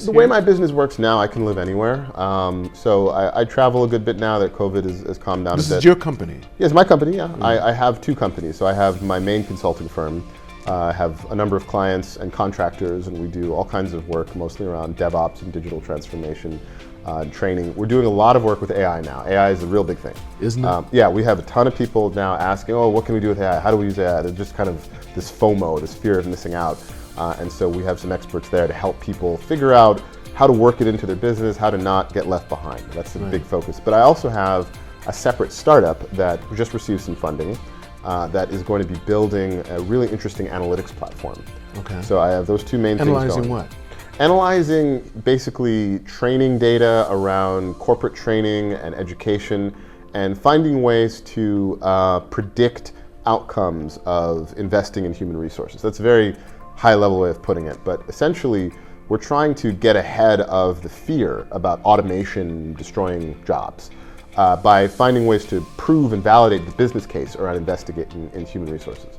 The way my business works now, I can live anywhere. So I travel a good bit now that COVID has calmed down a bit. This is your company? Yes, my company, yeah. I have two companies. So I have my main consulting firm. I have a number of clients and contractors, and we do all kinds of work, mostly around DevOps and digital transformation, training. We're doing a lot of work with AI now. AI is a real big thing. Isn't it? Yeah, we have a ton of people now asking, oh, what can we do with AI? How do we use AI? There's just kind of this FOMO, this fear of missing out. And so we have some experts there to help people figure out how to work it into their business, how to not get left behind. That's a big focus. But I also have a separate startup that just received some funding that is going to be building a really interesting analytics platform. Okay. So I have those two main things going. Analyzing what? Analyzing basically training data around corporate training and education, and finding ways to predict outcomes of investing in human resources. That's a very high level way of putting it, but essentially we're trying to get ahead of the fear about automation destroying jobs by finding ways to prove and validate the business case around investigating in human resources.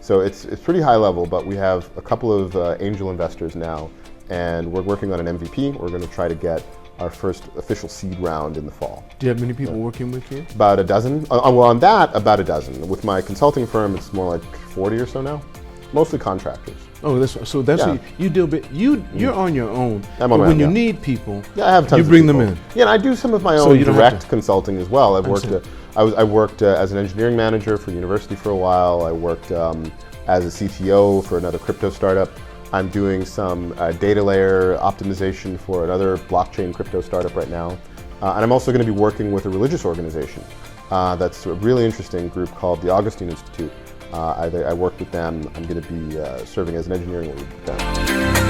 So it's pretty high level, but we have a couple of angel investors now, and we're working on an MVP. We're going to try to get our first official seed round in the fall. Do you have many people working with you? About a dozen. Well, on that, about a dozen. With my consulting firm, it's more like 40 or so now. Mostly contractors. Oh, that's what you deal. You're on your own. I'm on my when own, you yeah. need people, Yeah, I have tons you of bring people. them in. Yeah, and I do some of my So own you don't have direct to- consulting as well. I've worked. Understand. I worked as an engineering manager for a university for a while. I worked as a CTO for another crypto startup. I'm doing some data layer optimization for another blockchain crypto startup right now. And I'm also going to be working with a religious organization that's a really interesting group called the Augustine Institute. I worked with them. I'm going to be serving as an engineering lead with them.